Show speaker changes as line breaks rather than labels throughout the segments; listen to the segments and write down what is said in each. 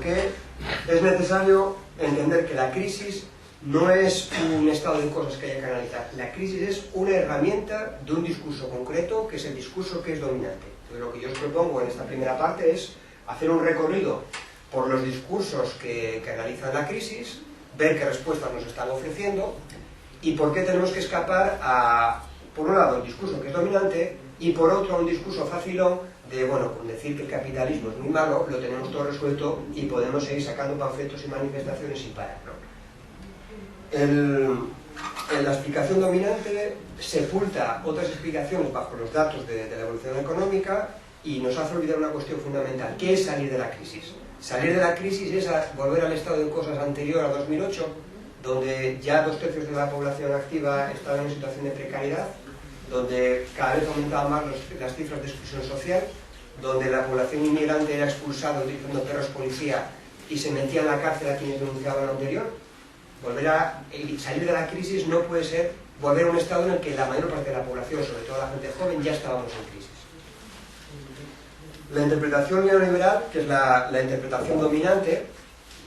porque es necesario entender que la crisis no es un estado de cosas que haya que analizar. La crisis es una herramienta de un discurso concreto, que es el discurso que es dominante. Entonces, lo que yo os propongo en esta primera parte es hacer un recorrido por los discursos que analizan la crisis, ver qué respuestas nos están ofreciendo y por qué tenemos que escapar a, por un lado, el discurso que es dominante y por otro, un discurso facilón de, bueno, con decir que el capitalismo es muy malo, lo tenemos todo resuelto y podemos seguir sacando panfletos y manifestaciones sin parar, ¿no? La explicación dominante sepulta otras explicaciones bajo los datos de la evolución económica y nos hace olvidar una cuestión fundamental. ¿Qué es salir de la crisis? Salir de la crisis es volver al estado de cosas anterior a 2008, donde ya 2/3 de la población activa estaba en una situación de precariedad, donde cada vez aumentaban más las cifras de exclusión social, donde la población inmigrante era expulsada utilizando perros policía y se metía en la cárcel a quienes denunciaban lo anterior. Salir de la crisis no puede ser volver a un estado en el que la mayor parte de la población, sobre todo la gente joven, ya estábamos en crisis. La interpretación neoliberal, que es la interpretación dominante,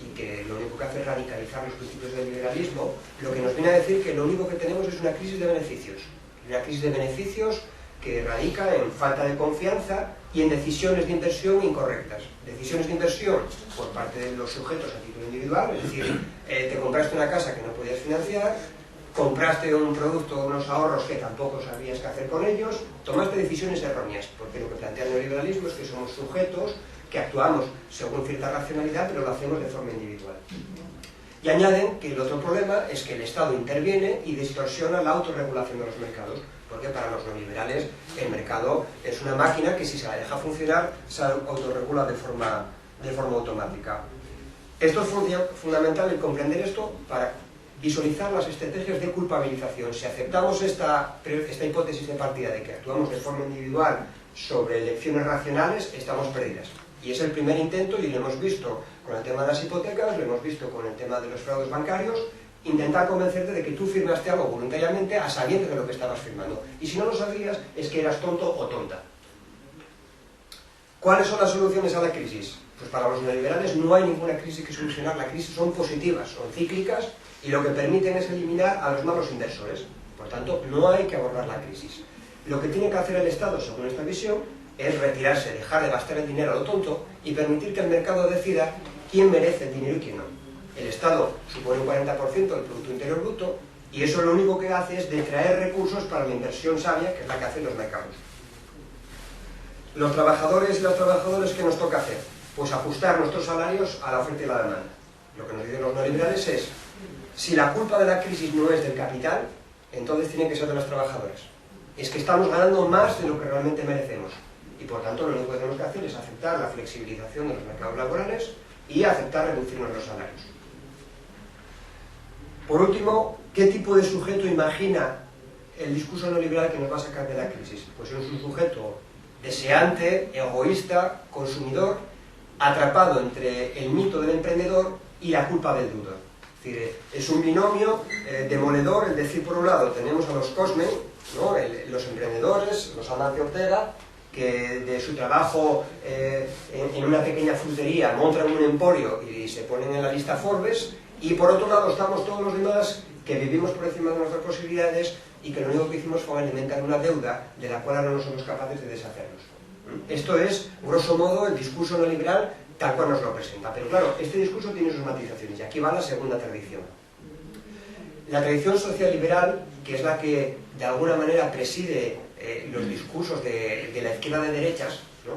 y que lo único que hace es radicalizar los principios del liberalismo, lo que nos viene a decir que lo único que tenemos es una crisis de beneficios. Una crisis de beneficios que radica en falta de confianza y en decisiones de inversión incorrectas. Decisiones de inversión por parte de los sujetos a título individual, es decir, te compraste una casa que no podías financiar, compraste un producto, unos ahorros que tampoco sabías qué hacer con ellos, tomaste decisiones erróneas, porque lo que plantea el neoliberalismo es que somos sujetos que actuamos según cierta racionalidad, pero lo hacemos de forma individual. Y añaden que el otro problema es que el Estado interviene y distorsiona la autorregulación de los mercados, porque para los neoliberales el mercado es una máquina que si se la deja funcionar se autorregula de forma automática. Esto es fundamental el comprender esto para visualizar las estrategias de culpabilización. Si aceptamos esta hipótesis de partida de que actuamos de forma individual sobre elecciones racionales, estamos perdidas. Y es el primer intento, y lo hemos visto con el tema de las hipotecas, lo hemos visto con el tema de los fraudes bancarios, intentar convencerte de que tú firmaste algo voluntariamente a sabiendas de lo que estabas firmando. Y si no lo sabías, es que eras tonto o tonta. ¿Cuáles son las soluciones a la crisis? Pues para los neoliberales no hay ninguna crisis que solucionar. La crisis son positivas, son cíclicas, y lo que permiten es eliminar a los malos inversores. Por tanto, no hay que abordar la crisis. Lo que tiene que hacer el Estado, según esta visión, es retirarse, dejar de gastar el dinero a lo tonto y permitir que el mercado decida quién merece el dinero y quién no. El Estado supone un 40% del Producto Interior Bruto y eso lo único que hace es detraer recursos para la inversión sabia, que es la que hacen los mercados. Los trabajadores y las trabajadoras, ¿qué nos toca hacer? Pues ajustar nuestros salarios a la oferta y la demanda. Lo que nos dicen los neoliberales es, si la culpa de la crisis no es del capital, entonces tiene que ser de las trabajadoras. Es que estamos ganando más de lo que realmente merecemos. Y por tanto lo único que tenemos que hacer es aceptar la flexibilización de los mercados laborales y aceptar reducirnos los salarios. Por último, ¿qué tipo de sujeto imagina el discurso neoliberal que nos va a sacar de la crisis? Pues es un sujeto deseante, egoísta, consumidor, atrapado entre el mito del emprendedor y la culpa del deudor. Es decir, es un binomio demoledor, es decir, por un lado tenemos a los Cosme, ¿no? Los emprendedores, los Amancio Ortega, que de su trabajo en una pequeña frutería montan un emporio y se ponen en la lista Forbes, y por otro lado estamos todos los demás que vivimos por encima de nuestras posibilidades y que lo único que hicimos fue alimentar una deuda de la cual ahora no somos capaces de deshacernos. Esto es, grosso modo, el discurso neoliberal tal cual nos lo presenta. Pero claro, este discurso tiene sus matizaciones y aquí va la segunda tradición. La tradición social liberal, que es la que de alguna manera preside los discursos de la izquierda de derechas, ¿no?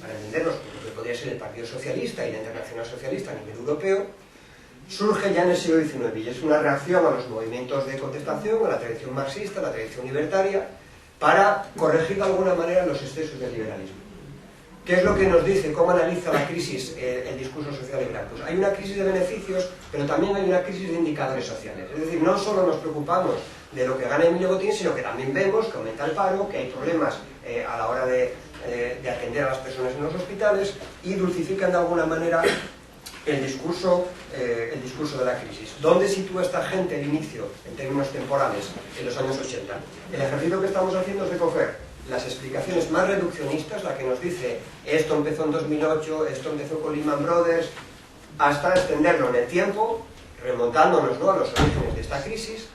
Para entendernos, lo que podría ser el Partido Socialista y la Internacional Socialista a nivel europeo, surge ya en el siglo XIX y es una reacción a los movimientos de contestación, a la tradición marxista, a la tradición libertaria, para corregir de alguna manera los excesos del liberalismo. ¿Qué es lo que nos dice? ¿Cómo analiza la crisis el discurso social liberal? Pues hay una crisis de beneficios, pero también hay una crisis de indicadores sociales. Es decir, no solo nos preocupamos de lo que gana Emilio Botín, sino que también vemos que aumenta el paro, que hay problemas a la hora de atender a las personas en los hospitales y dulcifican de alguna manera el discurso de la crisis. ¿Dónde sitúa esta gente el inicio, en términos temporales, en los años 80? El ejercicio que estamos haciendo es de coger las explicaciones más reduccionistas, la que nos dice esto empezó en 2008, esto empezó con Lehman Brothers, hasta extenderlo en el tiempo, remontándonos, ¿no?, a los orígenes de esta crisis,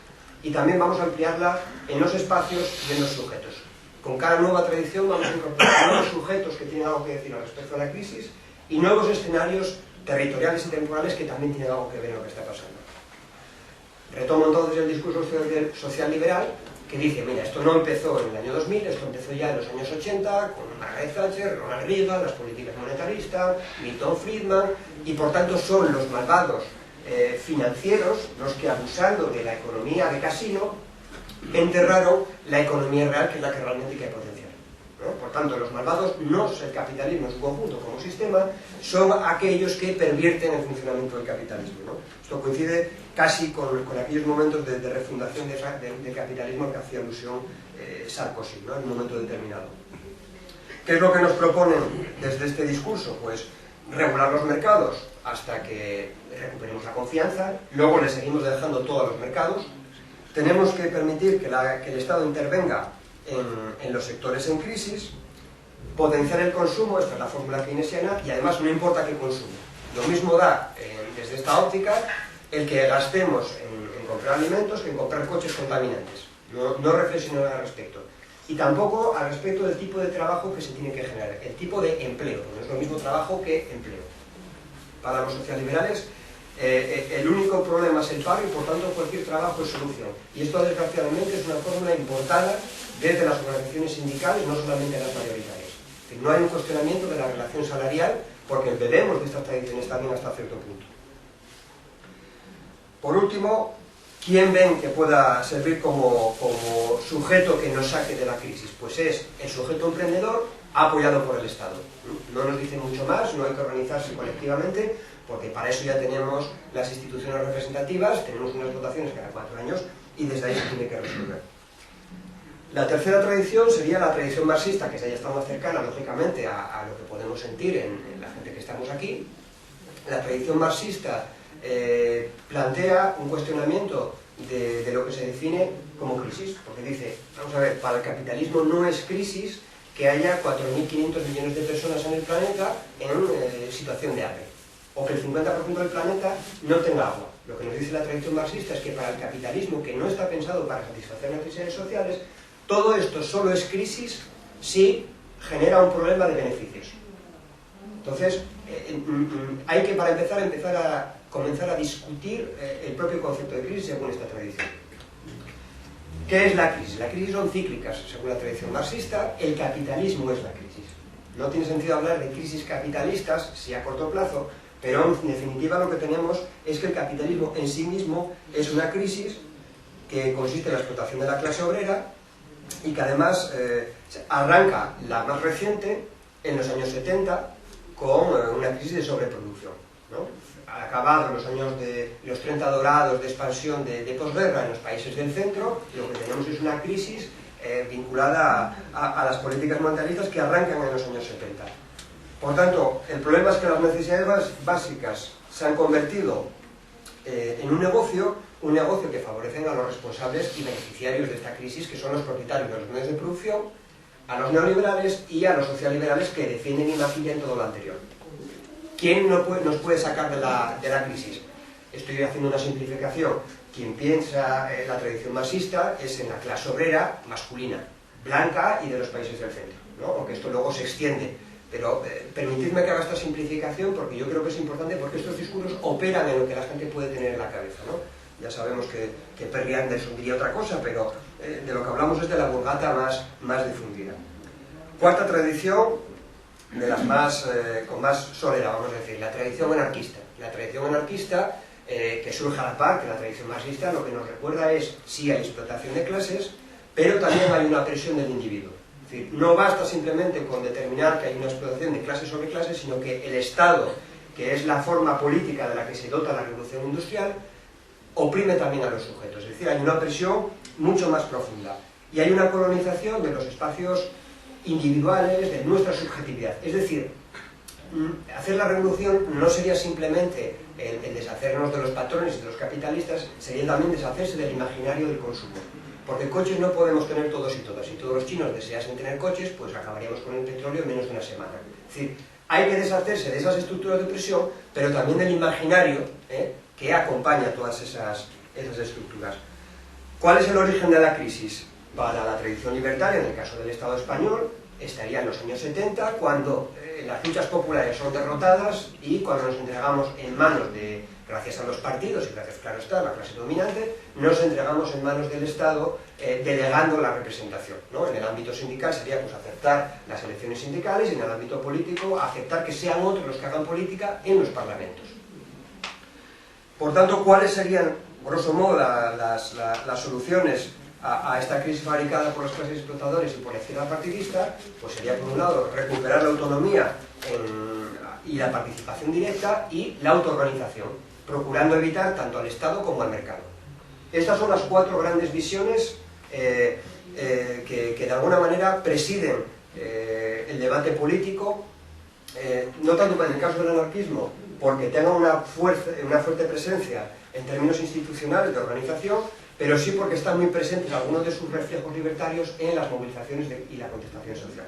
y también vamos a ampliarla en los espacios y en los sujetos. Con cada nueva tradición vamos a incorporar nuevos sujetos que tienen algo que decir al respecto de la crisis y nuevos escenarios territoriales y temporales que también tienen algo que ver en lo que está pasando. Retomo entonces el discurso social liberal, que dice, mira, esto no empezó en el año 2000, esto empezó ya en los años 80, con Margaret Thatcher, Ronald Reagan, las políticas monetaristas, Milton Friedman, y por tanto son los malvados financieros los que, abusando de la economía de casino, enterraron la economía real, que es la que realmente hay que potenciar, ¿no? Por tanto, los malvados no es el capitalismo en su conjunto como sistema, son aquellos que pervierten el funcionamiento del capitalismo, ¿no? Esto coincide casi con aquellos momentos de refundación del capitalismo al que hacía alusión Sarkozy, ¿no?, en un momento determinado. ¿Qué es lo que nos proponen desde este discurso? Pues regular los mercados hasta que recuperemos la confianza, luego le seguimos dejando todo a los mercados. Tenemos que permitir que el Estado intervenga en los sectores en crisis, potenciar el consumo, esta es la fórmula keynesiana, y además no importa qué consumo. Lo mismo da, desde esta óptica, el que gastemos en comprar alimentos que en comprar coches contaminantes. No reflexionar al respecto. Y tampoco al respecto del tipo de trabajo que se tiene que generar, el tipo de empleo. No es lo mismo trabajo que empleo. Para los socialliberales, el único problema es el paro y por tanto cualquier trabajo es solución. Y esto desgraciadamente es una fórmula importada desde las organizaciones sindicales, no solamente las mayoritarias. Es decir, no hay un cuestionamiento de la relación salarial porque bebemos de estas tradiciones también hasta cierto punto. Por último, ¿quién ven que pueda servir como sujeto que nos saque de la crisis? Pues es el sujeto emprendedor apoyado por el Estado. No nos dice mucho más, no hay que organizarse colectivamente, porque para eso ya tenemos las instituciones representativas, tenemos unas votaciones cada 4 años y desde ahí se tiene que resolver. La tercera tradición sería la tradición marxista, que ya está más cercana, lógicamente, a lo que podemos sentir en la gente que estamos aquí. La tradición marxista plantea un cuestionamiento de lo que se define como crisis, porque dice, vamos a ver, para el capitalismo no es crisis que haya 4.500 millones de personas en el planeta en situación de hambre, o que el 50% del planeta no tenga agua. Lo que nos dice la tradición marxista es que para el capitalismo, que no está pensado para satisfacer las necesidades sociales, todo esto solo es crisis si genera un problema de beneficios. Entonces, hay que, para empezar, comenzar a discutir el propio concepto de crisis según esta tradición. ¿Qué es la crisis? La crisis son cíclicas, según la tradición marxista, el capitalismo es la crisis. No tiene sentido hablar de crisis capitalistas, si a corto plazo, pero en definitiva lo que tenemos es que el capitalismo en sí mismo es una crisis que consiste en la explotación de la clase obrera y que además arranca la más reciente en los años 70 con una crisis de sobreproducción, ¿no? Acabados los años de los 30 dorados de expansión de posguerra en los países del centro, lo que tenemos es una crisis vinculada a las políticas monetaristas que arrancan en los años 70. Por tanto, el problema es que las necesidades básicas se han convertido en un negocio que favorecen a los responsables y beneficiarios de esta crisis, que son los propietarios de los medios de producción, a los neoliberales y a los socialliberales que defienden y maquillan todo lo anterior. ¿Quién nos puede sacar de la crisis? Estoy haciendo una simplificación. Quien piensa en la tradición marxista es en la clase obrera masculina, blanca y de los países del centro, ¿no? Aunque esto luego se extiende. Pero permitidme que haga esta simplificación porque yo creo que es importante, porque estos discursos operan en lo que la gente puede tener en la cabeza, ¿no? Ya sabemos que Perry Anderson diría otra cosa, pero de lo que hablamos es de la vulgata más difundida. Cuarta tradición, de las con más solera, vamos a decir, la tradición anarquista. La tradición anarquista, que surge a la par que la tradición marxista, lo que nos recuerda es, sí hay explotación de clases, pero también hay una presión del individuo. Es decir, no basta simplemente con determinar que hay una explotación de clase sobre clase, sino que el Estado, que es la forma política de la que se dota la revolución industrial, oprime también a los sujetos. Es decir, hay una presión mucho más profunda. Y hay una colonización de los espacios individuales, de nuestra subjetividad. Es decir, hacer la revolución no sería simplemente el deshacernos de los patrones y de los capitalistas, sería también deshacerse del imaginario del consumo. Porque coches no podemos tener todos y todas. Si todos los chinos deseasen tener coches, pues acabaríamos con el petróleo en menos de una semana. Es decir, Hay que deshacerse de esas estructuras de opresión, pero también del imaginario que acompaña todas esas estructuras. ¿Cuál es el origen de la crisis? Para la tradición libertaria, en el caso del Estado español, estaría en los años 70, cuando las luchas populares son derrotadas y cuando nos entregamos en manos de, gracias a los partidos y gracias, claro está, a la clase dominante, nos entregamos en manos del Estado delegando la representación, ¿no? En el ámbito sindical sería pues, aceptar las elecciones sindicales y en el ámbito político aceptar que sean otros los que hagan política en los parlamentos. Por tanto, ¿cuáles serían, grosso modo, las soluciones a esta crisis fabricada por las clases explotadoras y por la izquierda partidista? Pues sería, por un lado, recuperar la autonomía y la participación directa y la autoorganización, procurando evitar tanto al Estado como al mercado. Estas son las 4 grandes visiones que de alguna manera presiden el debate político, no tanto en el caso del anarquismo, porque tenga una fuerte presencia en términos institucionales de organización, pero sí porque están muy presentes algunos de sus reflejos libertarios en las movilizaciones y la contestación social.